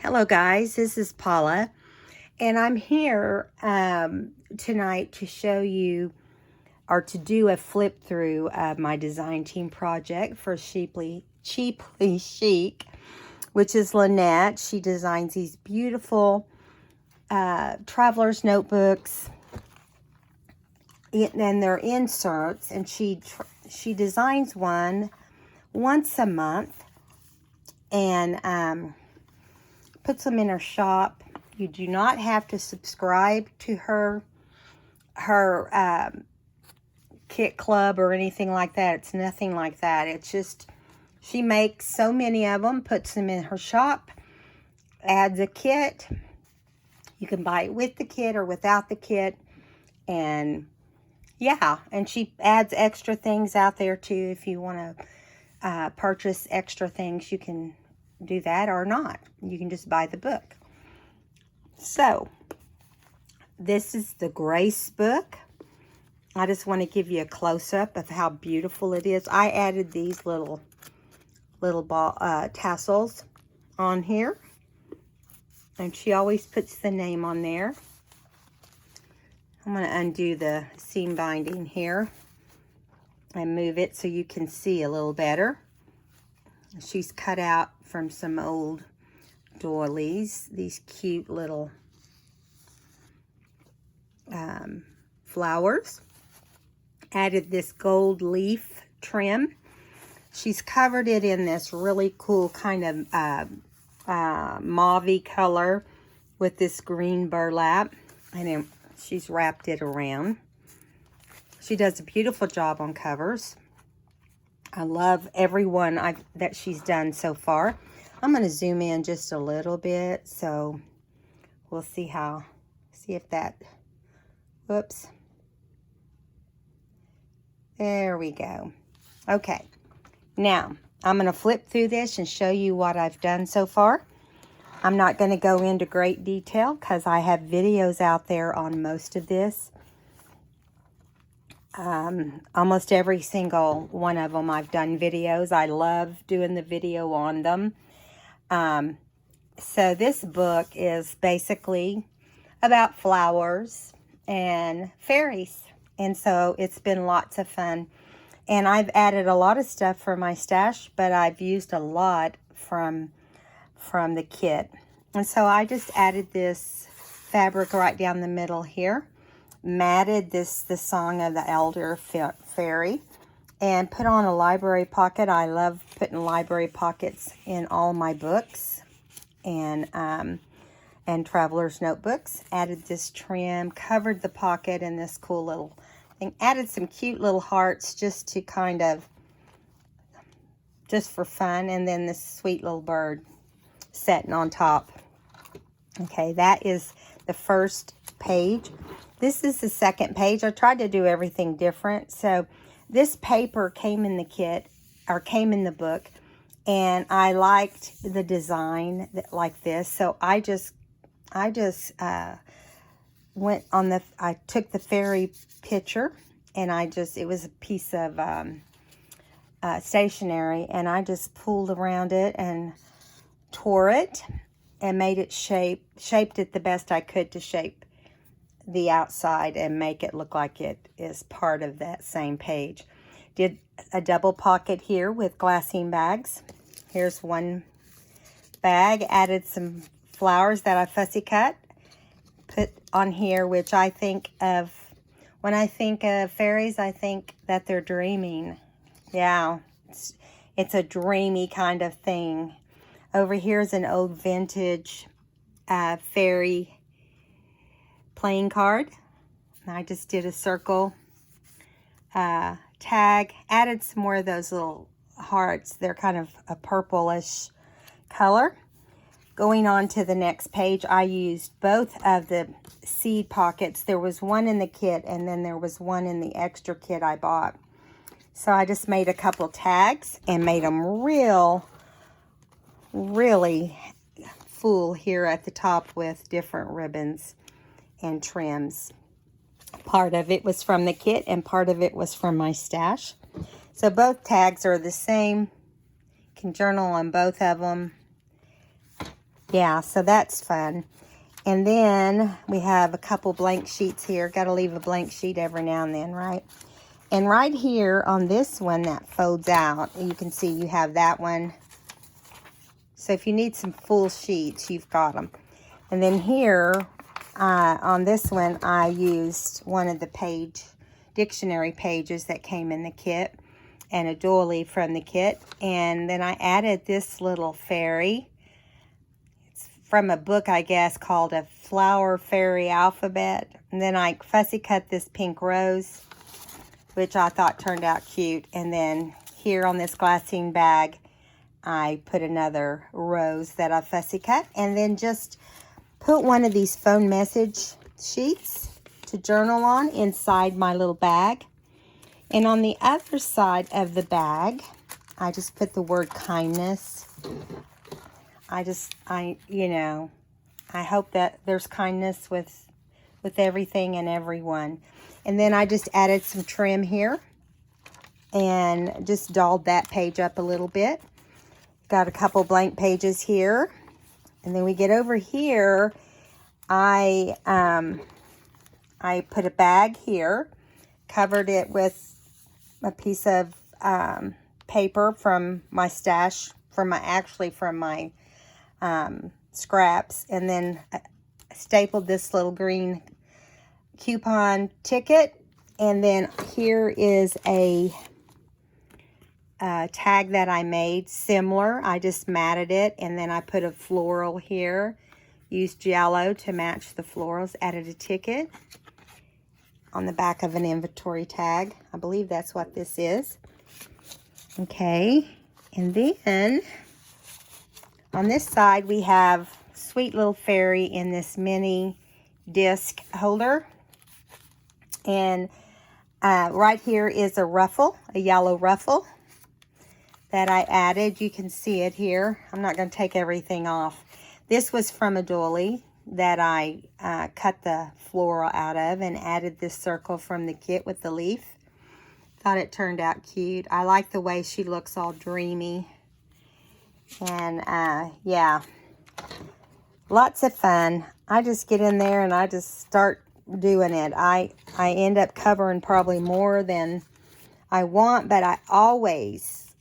Hello guys, this is Paula, and I'm here tonight to show you, or to do a flip through of my design team project for Cheaply Chic, which is Lynette. She designs these beautiful traveler's notebooks, and they're inserts, and she designs one once a month, and puts them in her shop. You do not have to subscribe to her kit club or anything like that. It's nothing like that. It's just she makes so many of them, puts them in her shop, adds a kit. You can buy it with the kit or without the kit, and yeah, and she adds extra things out there too. If you want to purchase extra things, you can do that or not. You can just buy the book. So this is the Grace book. I just want to give you a close-up of how beautiful it is. I added these little ball tassels on here, and she always puts the name on there. I'm going to undo the seam binding here and move it so you can see a little better. She's cut out from some old doilies, these cute little flowers. Added this gold leaf trim. She's covered it in this really cool kind of mauve color with this green burlap, and then she's wrapped it around. She does a beautiful job on covers. I love every one that she's done so far. I'm going to zoom in just a little bit, so we'll see if that, whoops. There we go. Okay, now I'm going to flip through this and show you what I've done so far. I'm not going to go into great detail because I have videos out there on most of this. Almost every single one of them I've done videos. I love doing the video on them. So this book is basically about flowers and fairies. And so it's been lots of fun. And I've added a lot of stuff for my stash, but I've used a lot from the kit. And so I just added this fabric right down the middle here. Matted the Song of the Elder Fairy, and put on a library pocket. I love putting library pockets in all my books and traveler's notebooks. Added this trim, covered the pocket in this cool little thing. Added some cute little hearts just to kind of, just for fun, and then this sweet little bird sitting on top. Okay, that is the first page. This is the second page. I tried to do everything different. So this paper came in the kit, or came in the book, and I liked the design like this. So I just went on I took the fairy picture, and it was a piece of stationery, and I just pulled around it and tore it and made it shaped it the best I could to shape the outside and make it look like it is part of that same page. Did a double pocket here with glassine bags. Here's one bag. Added some flowers that I fussy cut. Put on here, which I think of, when I think of fairies, I think that they're dreaming. Yeah, it's a dreamy kind of thing. Over here is an old vintage fairy playing card. I just did a circle tag. Added some more of those little hearts. They're kind of a purplish color. Going on to the next page, I used both of the seed pockets. There was one in the kit, and then there was one in the extra kit I bought. So I just made a couple tags and made them really full here at the top with different ribbons and trims. Part of it was from the kit and part of it was from my stash. So both tags are the same. You can journal on both of them. Yeah, so that's fun. And then we have a couple blank sheets here. Got to leave a blank sheet every now and then, right? And right here on this one that folds out, you can see you have that one. So if you need some full sheets, you've got them. And then here on this one, I used one of the dictionary pages that came in the kit and a doily from the kit. And then I added this little fairy. It's from a book, I guess, called A Flower Fairy Alphabet. And then I fussy cut this pink rose, which I thought turned out cute. And then here on this glassine bag, I put another rose that I fussy cut. And then just put one of these phone message sheets to journal on inside my little bag. And on the other side of the bag, I just put the word kindness. I hope that there's kindness with everything and everyone. And then I just added some trim here and just dolled that page up a little bit. Got a couple blank pages here. And then we get over here, I put a bag here, covered it with a piece of paper from my stash, from my scraps, and then stapled this little green coupon ticket. And then here is a tag that I made similar. I just matted it, and then I put a floral here, used yellow to match the florals, added a ticket on the back of an inventory tag. I believe that's what this is. Okay, and then on this side we have sweet little fairy in this mini disc holder. And right here is a ruffle, a yellow ruffle that I added. You can see it here. I'm not going to take everything off. This was from a doily that I cut the floral out of and added this circle from the kit with the leaf. Thought it turned out cute. I like the way she looks all dreamy. And yeah, lots of fun. I just get in there and I just start doing it. I end up covering probably more than I want, but I always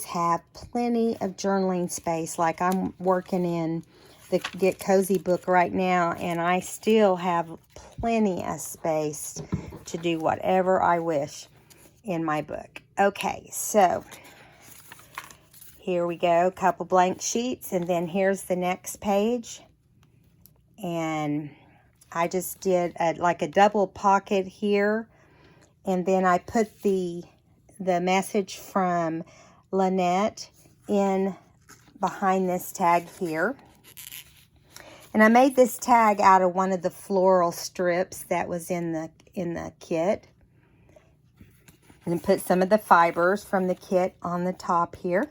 have plenty of journaling space. Like I'm working in the Get Cozy book right now, and I still have plenty of space to do whatever I wish in my book. Okay, so here we go, a couple blank sheets, and then here's the next page. And I just did like a double pocket here, and then I put the message from Lynette in behind this tag here. And I made this tag out of one of the floral strips that was in the kit. And put some of the fibers from the kit on the top here.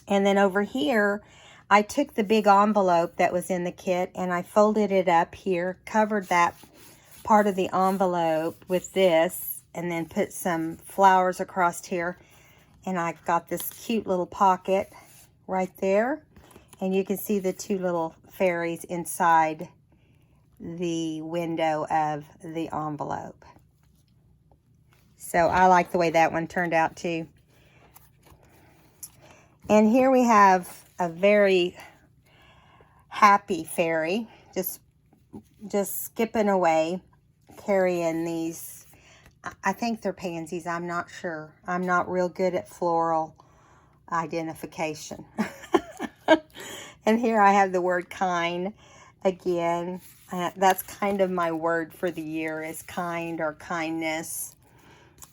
And then over here, I took the big envelope that was in the kit and I folded it up here, covered that part of the envelope with this, and then put some flowers across here. And I got this cute little pocket right there. And you can see the two little fairies inside the window of the envelope. So I like the way that one turned out too. And here we have a very happy fairy, just skipping away, carrying these. I think they're pansies. I'm not sure. I'm not real good at floral identification. And here I have the word kind again. That's kind of my word for the year, is kind or kindness.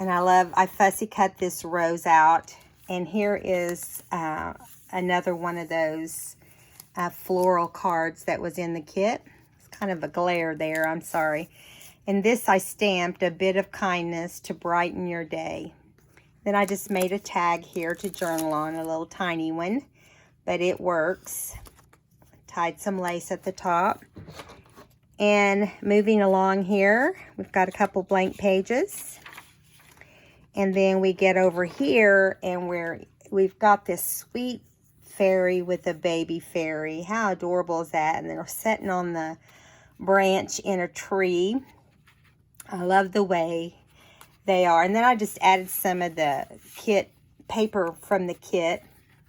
And I fussy cut this rose out. And here is another one of those floral cards that was in the kit. It's kind of a glare there, I'm sorry. And this I stamped, a bit of kindness to brighten your day. Then I just made a tag here to journal on, a little tiny one, but it works. Tied some lace at the top. And moving along here, we've got a couple blank pages. And then we get over here and we've got this sweet fairy with a baby fairy. How adorable is that? And they're sitting on the branch in a tree. I love the way they are. And then I just added some of the kit paper from the kit,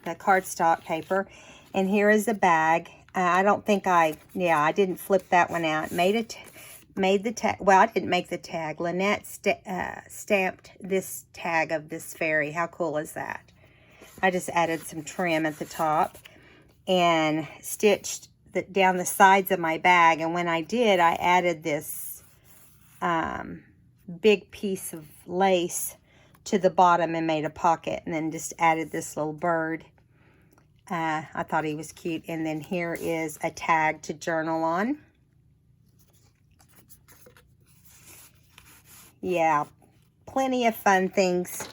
the cardstock paper. And here is a bag. I don't think I didn't flip that one out. Made the tag. Well, I didn't make the tag. Lynette stamped this tag of this fairy. How cool is that? I just added some trim at the top and stitched down the sides of my bag. And when I did, I added this big piece of lace to the bottom and made a pocket, and then just added this little bird. I thought he was cute. And then here is a tag to journal on. Yeah, plenty of fun things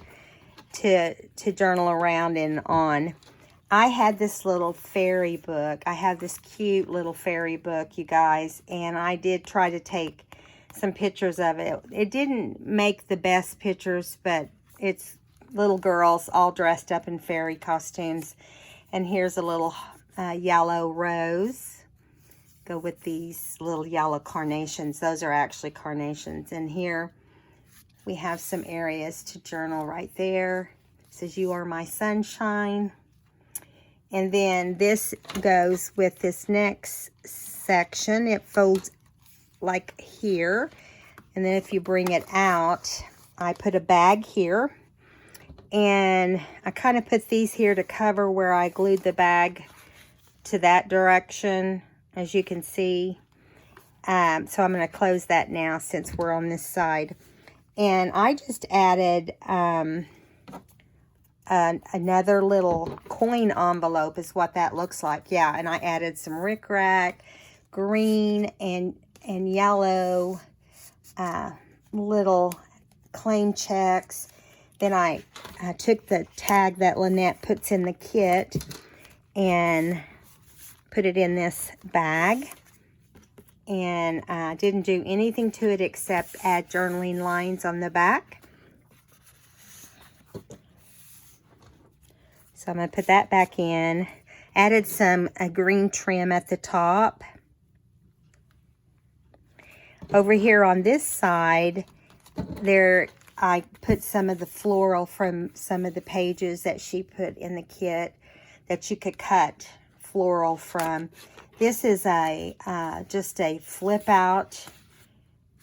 to journal around and on. I had this little fairy book. I have this cute little fairy book, you guys, and I did try to take some pictures of it. It didn't make the best pictures, but it's little girls all dressed up in fairy costumes. And here's a little yellow rose. Go with these little yellow carnations. Those are actually carnations. And here we have some areas to journal right there. It says, "You are my sunshine." And then this goes with this next section. It folds like here. And then if you bring it out, I put a bag here. And I kind of put these here to cover where I glued the bag to that direction, as you can see. So I'm going to close that now since we're on this side. And I just added another little coin envelope is what that looks like. Yeah, and I added some rickrack, green and yellow little claim checks. Then I took the tag that Lynette puts in the kit and put it in this bag. And didn't do anything to it except add journaling lines on the back. So I'm going to put that back in. Added some green trim at the top. Over here on this side, there I put some of the floral from some of the pages that she put in the kit that you could cut floral from. This is just a flip out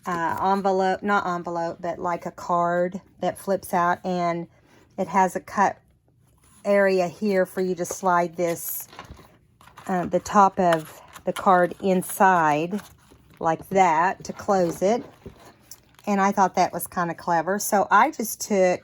envelope, not envelope, but like a card that flips out, and it has a cut area here for you to slide this, the top of the card inside like that to close it. And I thought that was kind of clever. So I just took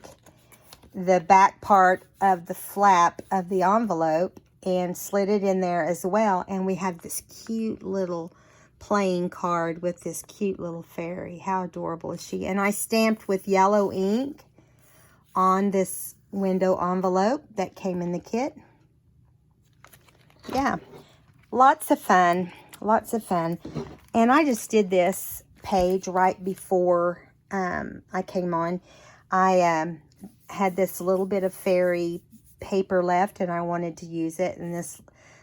the back part of the flap of the envelope and slid it in there as well. And we have this cute little playing card with this cute little fairy. How adorable is she? And I stamped with yellow ink on this window envelope that came in the kit. Yeah, lots of fun. Lots of fun. And I just did this page right before I came on. I had this little bit of fairy paper left and I wanted to use it. And this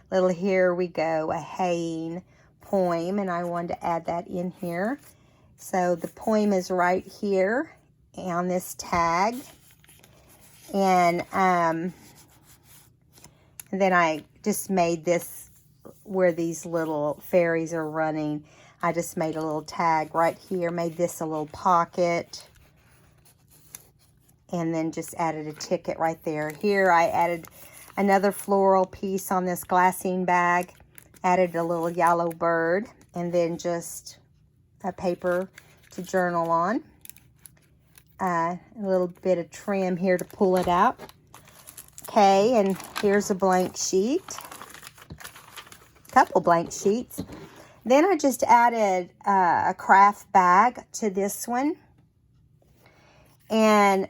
little "Here We Go, a haying" poem, and I wanted to add that in here. So the poem is right here on this tag. And then I just made this where these little fairies are running. I just made a little tag right here, made this a little pocket, and then just added a ticket right there. Here I added another floral piece on this glassine bag, added a little yellow bird, and then just a paper to journal on. A little bit of trim here to pull it out. Okay, and here's a blank sheet. Couple blank sheets. Then I just added a craft bag to this one. And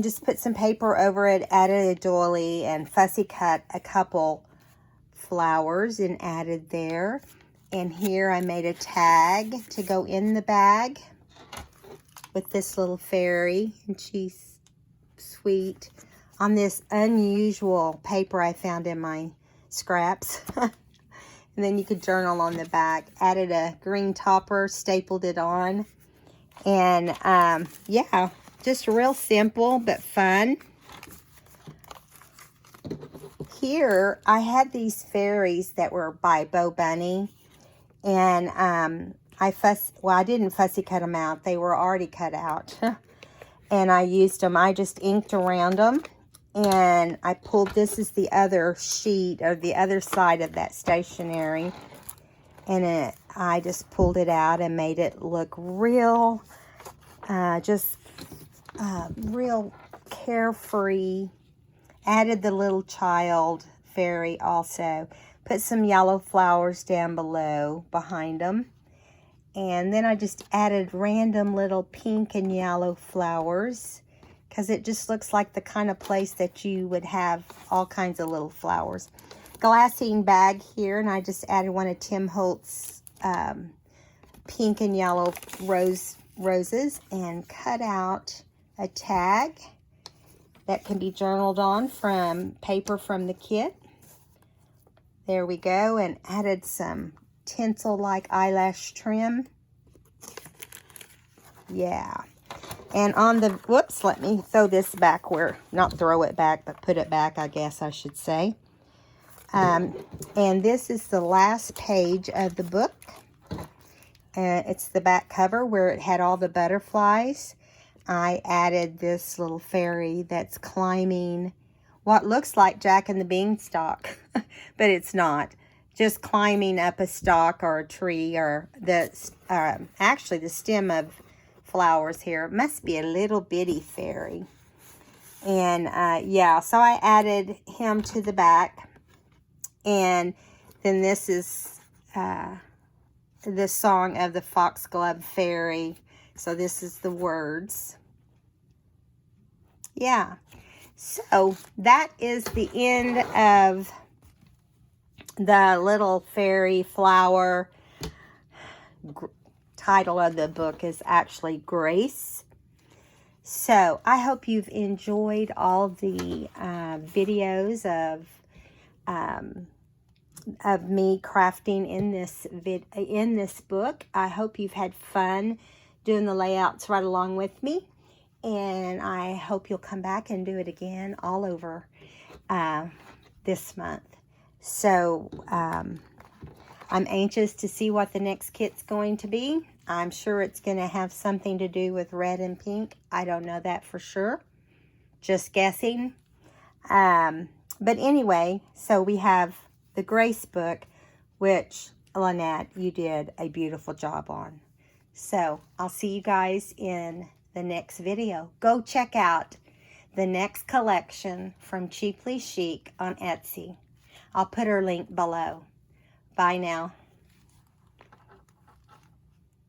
just put some paper over it, added a doily, and fussy cut a couple flowers and added there. And here I made a tag to go in the bag with this little fairy, and she's sweet. on this unusual paper I found in my scraps. And then you could journal on the back. Added a green topper, stapled it on. And yeah, just real simple but fun. Here, I had these fairies that were by Bo Bunny. And I didn't fussy cut them out. They were already cut out. And I used them. I just inked around them. And I pulled, this is the other sheet, or the other side of that stationery. And I just pulled it out and made it look real, real carefree. Added the little child fairy also. Put some yellow flowers down below, behind them. And then I just added random little pink and yellow flowers, because it just looks like the kind of place that you would have all kinds of little flowers. Glassine bag here, and I just added one of Tim Holtz's pink and yellow roses, and cut out a tag that can be journaled on from paper from the kit. There we go, and added some tinsel like eyelash trim. Yeah. And on the, whoops, let me throw this back where, not throw it back, but put it back, I guess I should say. And this is the last page of the book. It's the back cover where it had all the butterflies. I added this little fairy that's climbing what looks like Jack and the Beanstalk, but it's not. Just climbing up a stalk or a tree, or actually the stem of flowers here. It must be a little bitty fairy. And yeah, so I added him to the back. And then this is the song of the Foxglove Fairy. So this is the words. Yeah. So that is the end of the little fairy flower. Title of the book is actually Grace. So I hope you've enjoyed all the videos of me crafting in this book. I hope you've had fun doing the layouts right along with me, and I hope you'll come back and do it again all over this month. So I'm anxious to see what the next kit's going to be. I'm sure it's going to have something to do with red and pink. I don't know that for sure. Just guessing. But anyway, so we have the Grace book, which, Lynette, you did a beautiful job on. So I'll see you guys in the next video. Go check out the next collection from Cheaply Chic on Etsy. I'll put her link below. Bye now.